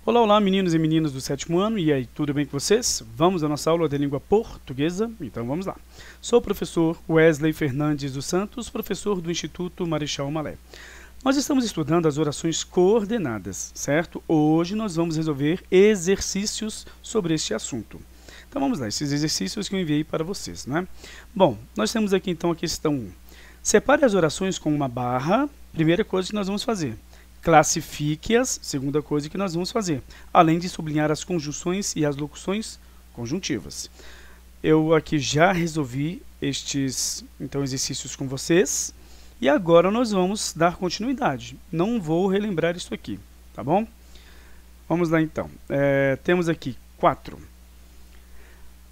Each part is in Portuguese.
Olá, olá, meninos e meninas do 7º ano, e aí, tudo bem com vocês? Vamos à nossa aula de língua portuguesa? Então vamos lá. Sou o professor Wesley Fernandes dos Santos, professor do Instituto Marechal Malé. Nós estamos estudando as orações coordenadas, certo? Hoje nós vamos resolver exercícios sobre este assunto. Então vamos lá, esses exercícios que eu enviei para vocês, né? Bom, nós temos aqui então a questão 1. Separe as orações com uma barra, primeira coisa que nós vamos fazer. Classifique-as, segunda coisa que nós vamos fazer, além de sublinhar as conjunções e as locuções conjuntivas. Eu aqui já resolvi estes exercícios com vocês e agora nós vamos dar continuidade. Não vou relembrar isso aqui, tá bom? Vamos lá então. Temos aqui 4.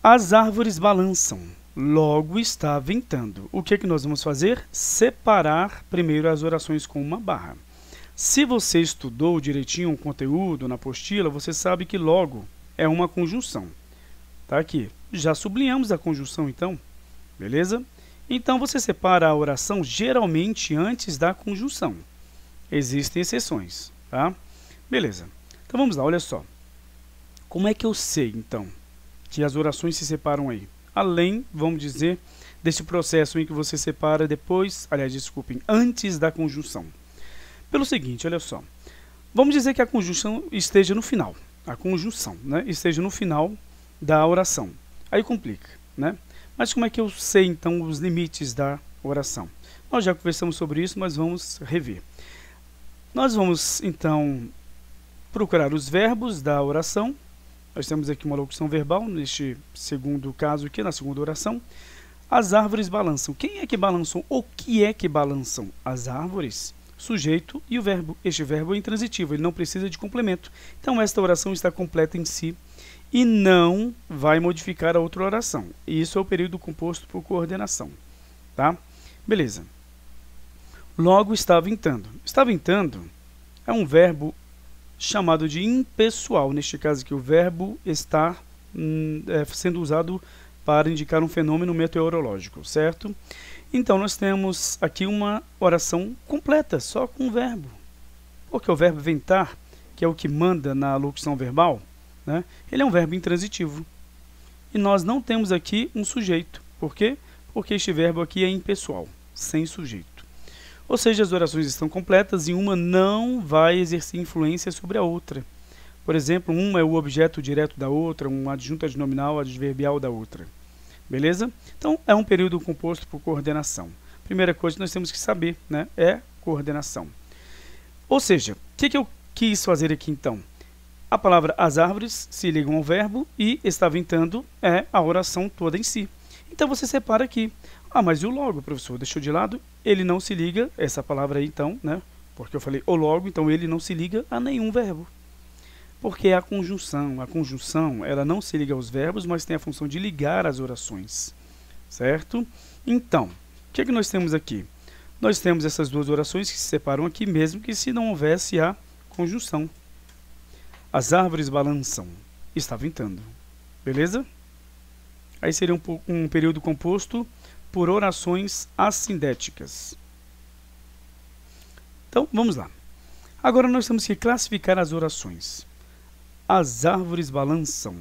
As árvores balançam, logo está ventando. O que nós vamos fazer? Separar primeiro as orações com uma barra. Se você estudou direitinho o conteúdo na apostila, você sabe que logo é uma conjunção. Tá aqui. Já sublinhamos a conjunção, então. Beleza? Então, você separa a oração geralmente antes da conjunção. Existem exceções, tá? Beleza. Então, vamos lá, olha só. Como é que eu sei, então, que as orações se separam aí? Além, vamos dizer, desse processo em que você separa depois, antes da conjunção. Pelo seguinte, olha só, vamos dizer que a conjunção esteja no final, esteja no final da oração. Aí complica, né? Mas como é que eu sei, então, os limites da oração? Nós já conversamos sobre isso, mas vamos rever. Nós vamos, então, procurar os verbos da oração. Nós temos aqui uma locução verbal, neste segundo caso aqui, na segunda oração. As árvores balançam. Quem é que balançam? O que é que balançam? As árvores. Sujeito e o verbo. Este verbo é intransitivo, ele não precisa de complemento. Então, esta oração está completa em si e não vai modificar a outra oração. Isso é o período composto por coordenação. Tá? Beleza. Logo está ventando. Está ventando é um verbo chamado de impessoal. Neste caso aqui, o verbo está sendo usado para indicar um fenômeno meteorológico, certo? Então, nós temos aqui uma oração completa, só com o verbo. Porque o verbo ventar, que é o que manda na locução verbal, né, ele é um verbo intransitivo. E nós não temos aqui um sujeito. Por quê? Porque este verbo aqui é impessoal, sem sujeito. Ou seja, as orações estão completas e uma não vai exercer influência sobre a outra. Por exemplo, uma é o objeto direto da outra, um adjunto adnominal adverbial da outra. Beleza? Então, é um período composto por coordenação. Primeira coisa que nós temos que saber, né, é coordenação. Ou seja, o que eu quis fazer aqui, então? A palavra as árvores se ligam ao verbo e está ventando é a oração toda em si. Então, você separa aqui. Ah, mas e o logo, professor? Deixou de lado? Ele não se liga, essa palavra aí, então, né? Porque eu falei o logo, então ele não se liga a nenhum verbo. Porque é a conjunção, ela não se liga aos verbos, mas tem a função de ligar as orações, certo? Então, o que nós temos aqui? Nós temos essas duas orações que se separam aqui, mesmo que se não houvesse a conjunção. As árvores balançam, está ventando, beleza? Aí seria um período composto por orações assindéticas. Então, vamos lá. Agora nós temos que classificar as orações. As árvores balançam.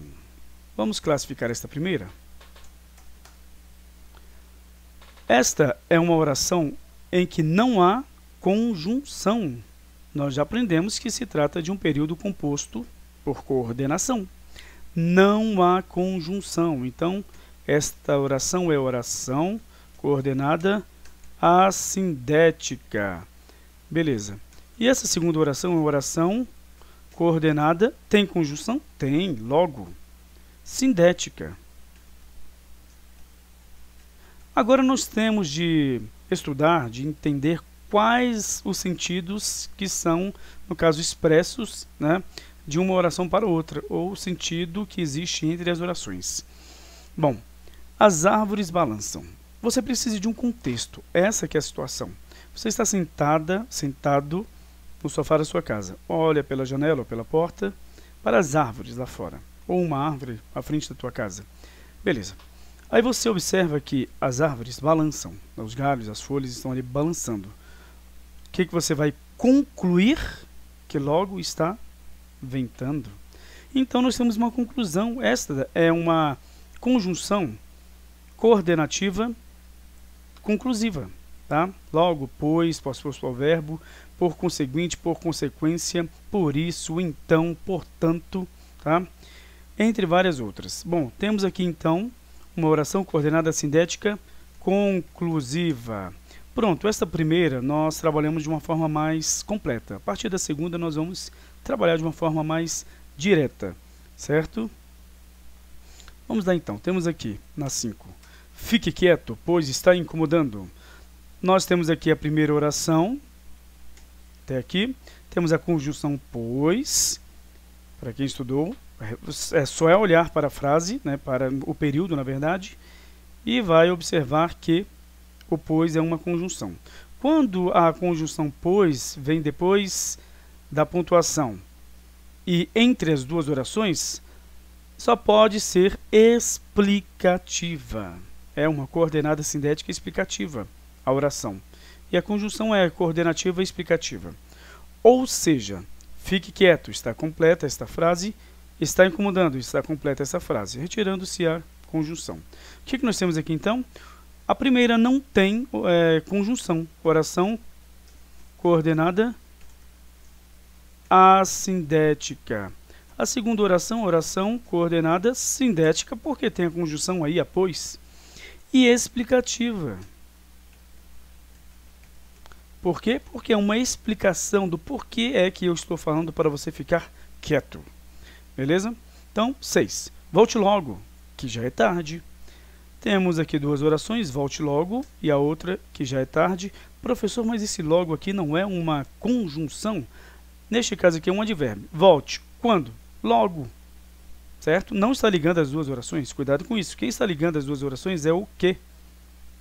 Vamos classificar esta primeira? Esta é uma oração em que não há conjunção. Nós já aprendemos que se trata de um período composto por coordenação. Não há conjunção. Então, esta oração é oração coordenada assindética. Beleza. E essa segunda oração é oração coordenada, tem conjunção? Tem, logo. Sindética. Agora nós temos de estudar, de entender quais os sentidos que são, no caso, expressos, né, de uma oração para outra, ou o sentido que existe entre as orações. Bom, as árvores balançam. Você precisa de um contexto. Essa que é a situação. Você está sentado no sofá da sua casa, olha pela janela ou pela porta para as árvores lá fora, ou uma árvore à frente da tua casa. Beleza. Aí você observa que as árvores balançam, os galhos, as folhas estão ali balançando. O que você vai concluir? Que logo está ventando. Então, nós temos uma conclusão. Esta é uma conjunção coordenativa conclusiva. Tá? Logo, pois, posto ao verbo, por conseguinte, por consequência, por isso, então, portanto, tá? Entre várias outras. Bom, temos aqui então uma oração coordenada sindética conclusiva. Pronto, esta primeira nós trabalhamos de uma forma mais completa. A partir da segunda nós vamos trabalhar de uma forma mais direta, certo? Vamos lá então, temos aqui na 5. Fique quieto, pois está incomodando. Nós temos aqui a primeira oração, até aqui. Temos a conjunção pois, para quem estudou, só é olhar para a frase, né, para o período, na verdade, e vai observar que o pois é uma conjunção. Quando a conjunção pois vem depois da pontuação e entre as duas orações, só pode ser explicativa. É uma coordenada sindética explicativa a oração. E a conjunção é coordenativa e explicativa. Ou seja, fique quieto, está completa esta frase, está incomodando, está completa essa frase, retirando-se a conjunção. O que nós temos aqui então? A primeira não tem conjunção, oração coordenada assindética. A segunda oração, oração coordenada sindética, porque tem a conjunção aí, a pois, e explicativa. Por quê? Porque é uma explicação do porquê é que eu estou falando para você ficar quieto. Beleza? Então, 6. Volte logo, que já é tarde. Temos aqui duas orações, volte logo, e a outra, que já é tarde. Professor, mas esse logo aqui não é uma conjunção? Neste caso aqui é um advérbio. Volte. Quando? Logo. Certo? Não está ligando as duas orações. Cuidado com isso. Quem está ligando as duas orações é o que.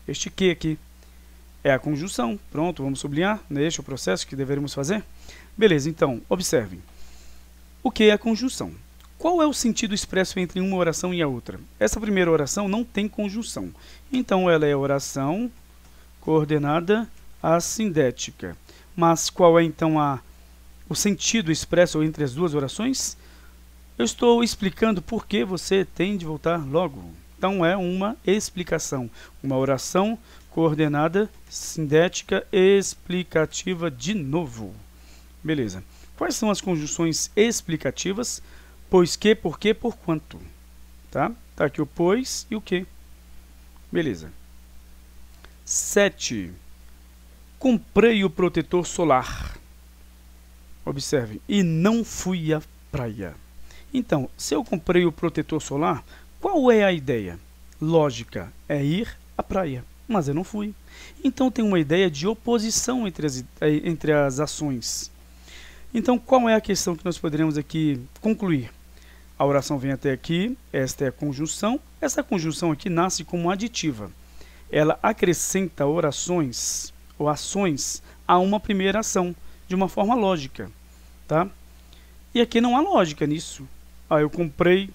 Este que aqui é a conjunção. Pronto, vamos sublinhar. Este é o processo que deveríamos fazer. Beleza, então, observem. O que é a conjunção? Qual é o sentido expresso entre uma oração e a outra? Essa primeira oração não tem conjunção. Então, ela é oração coordenada assindética. Mas qual é, então, o sentido expresso entre as duas orações? Eu estou explicando por que você tem de voltar logo. Então, é uma explicação. Uma oração coordenada sindética explicativa de novo. Beleza. Quais são as conjunções explicativas? Pois que, por que, por quanto. Tá? Tá aqui o pois e o que. Beleza. 7. Comprei o protetor solar. Observem. E não fui à praia. Então, se eu comprei o protetor solar, qual é a ideia? Lógica, é ir à praia. Mas eu não fui. Então, tem uma ideia de oposição entre as ações. Então, qual é a questão que nós poderemos aqui concluir? A oração vem até aqui, esta é a conjunção. Essa conjunção aqui nasce como aditiva. Ela acrescenta orações ou ações a uma primeira ação, de uma forma lógica. Tá? E aqui não há lógica nisso. Eu comprei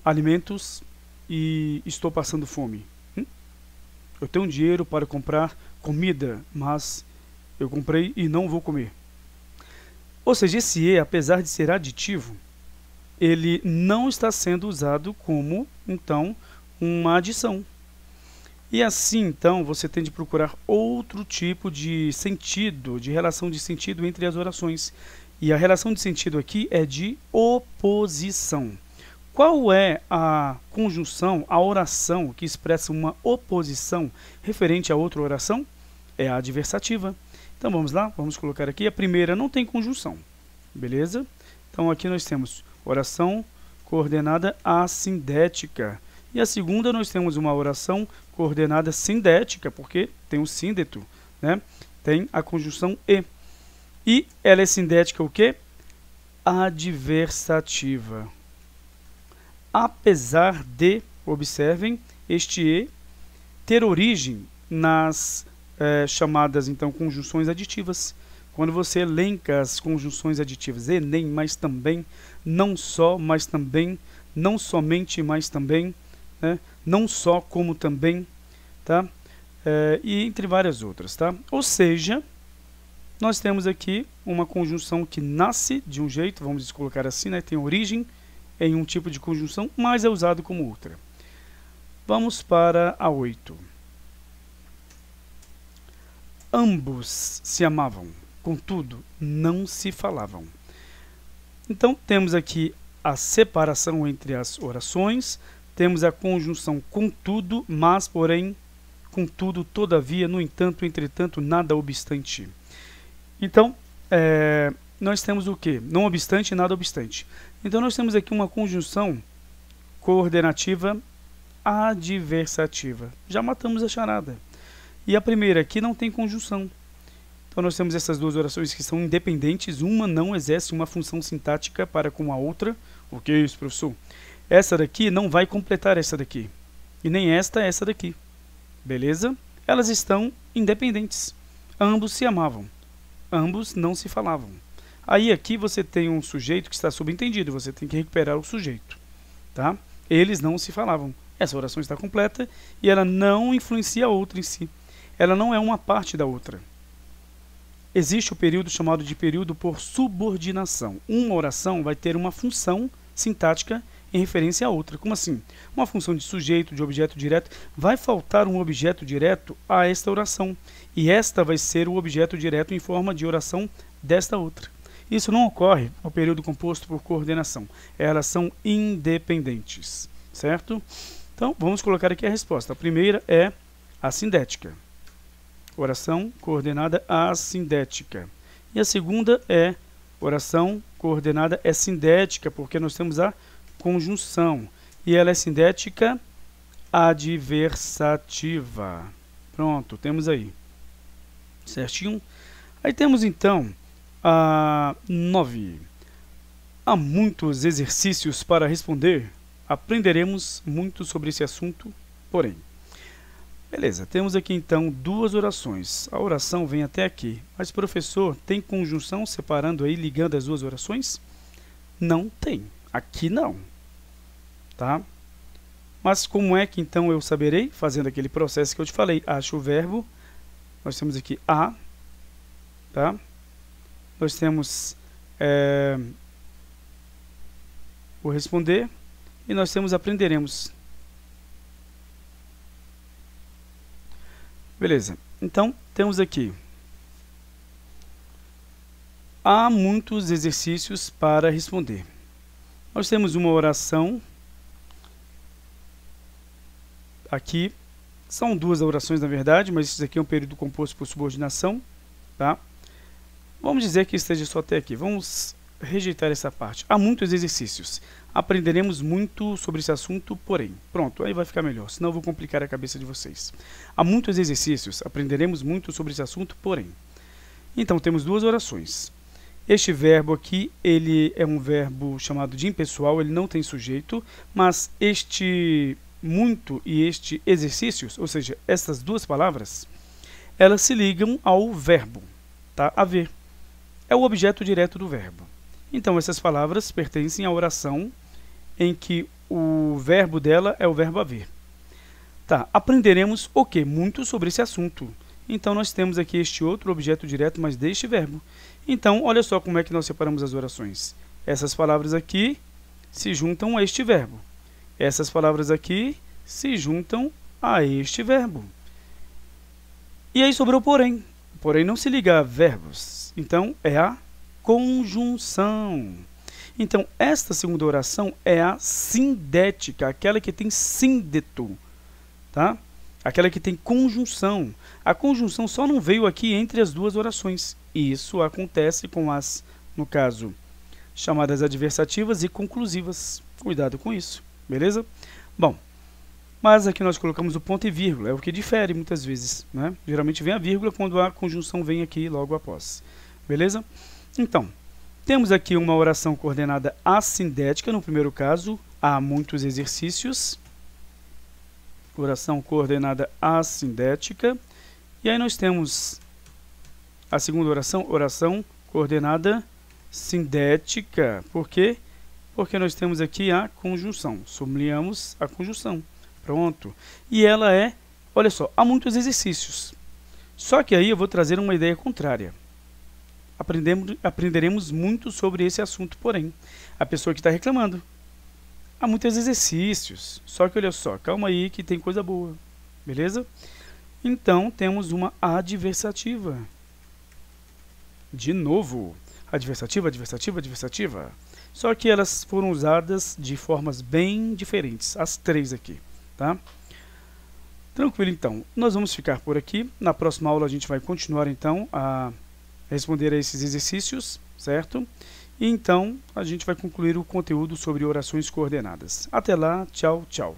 alimentos e estou passando fome. Eu tenho dinheiro para comprar comida, mas eu comprei e não vou comer. Ou seja, esse e, apesar de ser aditivo, ele não está sendo usado como, então, uma adição. E assim, então, você tem de procurar outro tipo de sentido, de relação de sentido entre as orações. E a relação de sentido aqui é de oposição. Qual é a conjunção, a oração que expressa uma oposição referente a outra oração? É a adversativa. Então vamos lá, vamos colocar aqui. A primeira não tem conjunção, beleza? Então aqui nós temos oração coordenada assindética. E a segunda nós temos uma oração coordenada sindética, porque tem o síndeto, né? Tem a conjunção e. E ela é sindética o quê? Adversativa. Apesar de, observem, este e ter origem nas chamadas, então, conjunções aditivas. Quando você elenca as conjunções aditivas, e nem, mas também, não só, mas também, não somente, mas também, né? Não só, como também, tá? E entre várias outras, tá? Ou seja, nós temos aqui uma conjunção que nasce de um jeito, vamos colocar assim, né? Tem origem em um tipo de conjunção, mas é usado como outra. Vamos para a 8. Ambos se amavam, contudo, não se falavam. Então, temos aqui a separação entre as orações, temos a conjunção contudo, mas, porém, contudo, todavia, no entanto, entretanto, nada obstante. Então, nós temos o quê? Não obstante, nada obstante. Então, nós temos aqui uma conjunção coordenativa adversativa. Já matamos a charada. E a primeira aqui não tem conjunção. Então, nós temos essas duas orações que são independentes. Uma não exerce uma função sintática para com a outra. O que é isso, professor? Essa daqui não vai completar essa daqui. E nem essa daqui. Beleza? Elas estão independentes. Ambos se amavam. Ambos não se falavam. Aí aqui você tem um sujeito que está subentendido. Você tem que recuperar o sujeito. Tá? Eles não se falavam. Essa oração está completa e ela não influencia a outra em si. Ela não é uma parte da outra. Existe o período chamado de período por subordinação. Uma oração vai ter uma função sintática em referência a outra. Como assim? Uma função de sujeito, de objeto direto. Vai faltar um objeto direto a esta oração. E esta vai ser o objeto direto em forma de oração desta outra. Isso não ocorre no período composto por coordenação. Elas são independentes. Certo? Então, vamos colocar aqui a resposta. A primeira é assindética. Oração coordenada assindética. E a segunda é oração coordenada sindética, porque nós temos a conjunção. E ela é sindética adversativa. Pronto, temos aí. Certinho? Aí temos então a 9. Há muitos exercícios para responder. Aprenderemos muito sobre esse assunto, porém. Beleza, temos aqui então duas orações. A oração vem até aqui. Mas, professor, tem conjunção separando aí, ligando as duas orações? Não tem. Aqui não. Tá? Mas como é que então eu saberei? Fazendo aquele processo que eu te falei. Acho o verbo. Nós temos aqui a. Tá? Nós temos o responder. E nós temos aprenderemos. Beleza. Então, temos aqui. Há muitos exercícios para responder. Nós temos uma oração. Aqui. São duas orações, na verdade, mas isso aqui é um período composto por subordinação. Tá? Vamos dizer que esteja só até aqui. Vamos rejeitar essa parte. Há muitos exercícios. Aprenderemos muito sobre esse assunto, porém. Pronto, aí vai ficar melhor, senão eu vou complicar a cabeça de vocês. Há muitos exercícios. Aprenderemos muito sobre esse assunto, porém. Então, temos duas orações. Este verbo aqui, ele é um verbo chamado de impessoal, ele não tem sujeito, mas este muito e este exercícios, ou seja, essas duas palavras, elas se ligam ao verbo, tá? Haver. É o objeto direto do verbo. Então, essas palavras pertencem à oração em que o verbo dela é o verbo haver. Tá, aprenderemos o quê? Muito sobre esse assunto. Então, nós temos aqui este outro objeto direto, mas deste verbo. Então, olha só como é que nós separamos as orações. Essas palavras aqui se juntam a este verbo. Essas palavras aqui se juntam a este verbo. E aí sobrou porém. Porém não se liga a verbos. Então, é a conjunção. Então, esta segunda oração é a sindética, aquela que tem síndeto, tá? Aquela que tem conjunção. A conjunção só não veio aqui entre as duas orações. E isso acontece com as, no caso, chamadas adversativas e conclusivas. Cuidado com isso, beleza? Bom, mas aqui nós colocamos o ponto e vírgula, é o que difere muitas vezes, né? Geralmente vem a vírgula quando a conjunção vem aqui logo após, beleza? Então, temos aqui uma oração coordenada assindética, no primeiro caso, há muitos exercícios. Oração coordenada assindética. E aí nós temos a segunda oração, oração coordenada sindética. Por quê? Porque nós temos aqui a conjunção. Sublinhamos a conjunção. Pronto. E ela é, olha só, há muitos exercícios. Só que aí eu vou trazer uma ideia contrária. aprenderemos muito sobre esse assunto, porém, a pessoa que está reclamando. Há muitos exercícios, só que olha só, calma aí que tem coisa boa, beleza? Então, temos uma adversativa. De novo, adversativa, adversativa, adversativa. Só que elas foram usadas de formas bem diferentes, as três aqui, tá? Tranquilo, então. Nós vamos ficar por aqui. Na próxima aula a gente vai continuar, então, a responder a esses exercícios, certo? E então a gente vai concluir o conteúdo sobre orações coordenadas. Até lá, tchau, tchau.